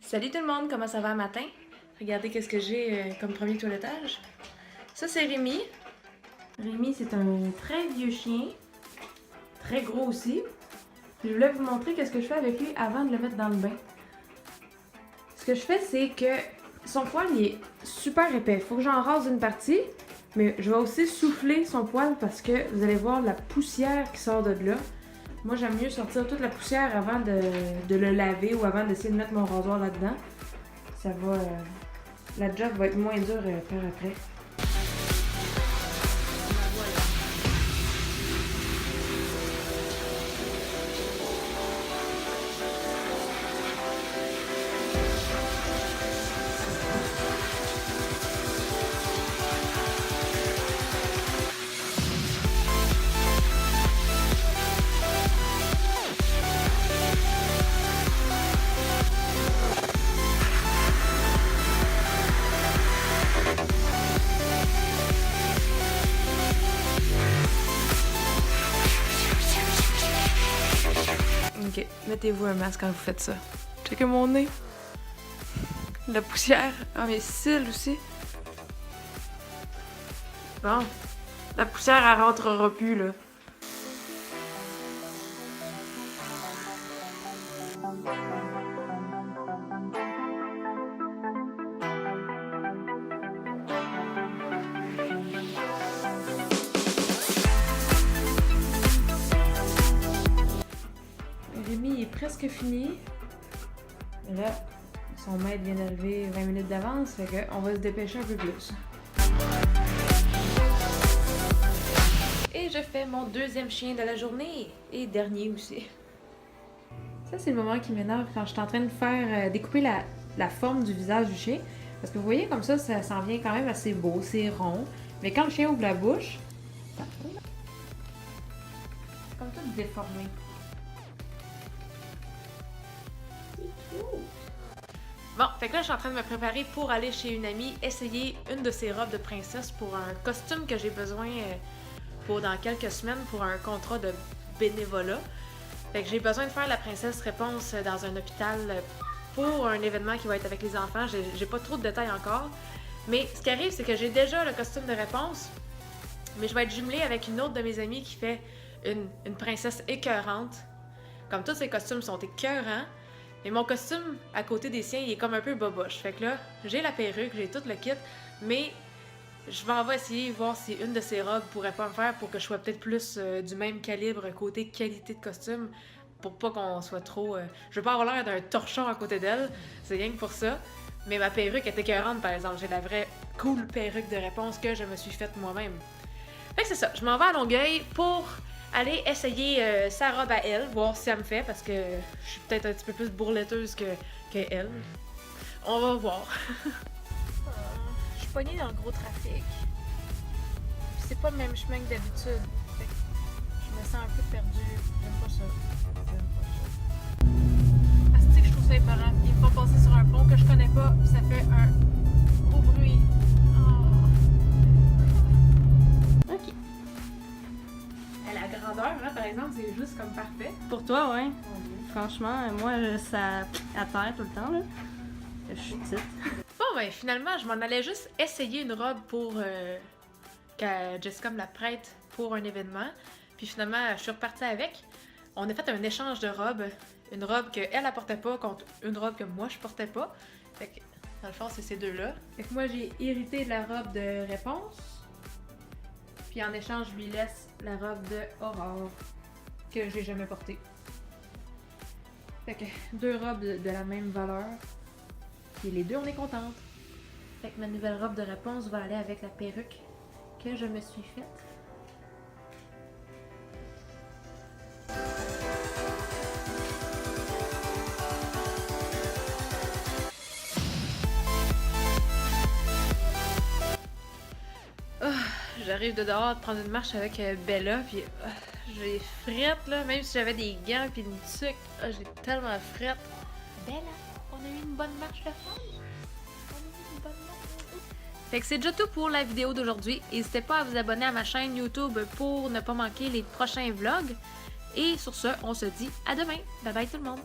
Salut tout le monde, comment ça va matin? Regardez qu'est-ce que j'ai comme premier toilettage. Ça c'est Rémi. Rémi c'est un très vieux chien, très gros aussi. Je voulais vous montrer qu'est-ce que je fais avec lui avant de le mettre dans le bain. Ce que je fais c'est que son poil il est super épais. Faut que j'en rase une partie, mais je vais aussi souffler son poil parce que vous allez voir la poussière qui sort de là. Moi, j'aime mieux sortir toute la poussière avant de le laver ou avant d'essayer de mettre mon rasoir là-dedans. Ça va... la job va être moins dure à faire après. Ok, mettez-vous un masque quand vous faites ça. Checkez mon nez. La poussière. Ah, mes cils aussi. Bon. La poussière, elle rentrera plus, là. Rémi est presque fini. Là, son maître vient d'arriver 20 minutes d'avance, fait qu'on va se dépêcher un peu plus. Et je fais mon deuxième chien de la journée, et dernier aussi. Ça, c'est le moment qui m'énerve quand je suis en train de faire découper la forme du visage du chien. Parce que vous voyez, comme ça s'en vient quand même assez beau, c'est rond. Mais quand le chien ouvre la bouche, c'est comme tout déformé. Bon, fait que là, je suis en train de me préparer pour aller chez une amie essayer une de ses robes de princesse pour un costume que j'ai besoin pour dans quelques semaines pour un contrat de bénévolat. Fait que j'ai besoin de faire la princesse réponse dans un hôpital pour un événement qui va être avec les enfants. J'ai pas trop de détails encore. Mais ce qui arrive, c'est que j'ai déjà le costume de réponse, mais je vais être jumelée avec une autre de mes amies qui fait une princesse écœurante. Comme tous ces costumes sont écœurants. Mais mon costume, à côté des siens, il est comme un peu boboche. Fait que là, j'ai la perruque, j'ai tout le kit, mais je m'en vais essayer de voir si une de ces robes pourrait pas me faire pour que je sois peut-être plus du même calibre côté qualité de costume, pour pas qu'on soit trop... Je veux pas avoir l'air d'un torchon à côté d'elle, c'est rien que pour ça. Mais ma perruque est écœurante, par exemple. J'ai la vraie cool perruque de réponse que je me suis faite moi-même. Fait que c'est ça, je m'en vais à Longueuil pour aller essayer sa robe à elle, voir si elle me fait, parce que je suis peut-être un petit peu plus bourletteuse que elle. On va voir. Je suis pognée dans le gros trafic. Puis c'est pas le même chemin que d'habitude. Fait que je me sens un peu perdue. J'aime pas ça. Parce que je trouve ça épeurant. Ils me font passer sur un pont que je connais pas, puis ça fait un beau bruit. Ok. La grandeur, là, par exemple, c'est juste comme parfait. Pour toi, ouais. Franchement, moi, ça à terre tout le temps, là. Je suis petite. Bon, ben finalement, je m'en allais juste essayer une robe pour que Jessica me la prête pour un événement. Puis finalement, je suis repartie avec. On a fait un échange de robes. Une robe qu'elle apportait pas contre une robe que moi je portais pas. Fait que, dans le fond, c'est ces deux-là. Fait que moi, j'ai hérité de la robe de réponse. Puis en échange, je lui laisse la robe de Aurore que j'ai jamais portée. Fait que deux robes de la même valeur. Puis les deux, on est contentes. Fait que ma nouvelle robe de réponse va aller avec la perruque que je me suis faite. J'arrive de dehors de prendre une marche avec Bella, puis j'ai frette là, même si j'avais des gants puis une tuque, j'ai tellement frette. Bella, on a eu une bonne marche de fun. Fait que c'est déjà tout pour la vidéo d'aujourd'hui. N'hésitez pas à vous abonner à ma chaîne YouTube pour ne pas manquer les prochains vlogs. Et sur ce, on se dit à demain. Bye bye tout le monde!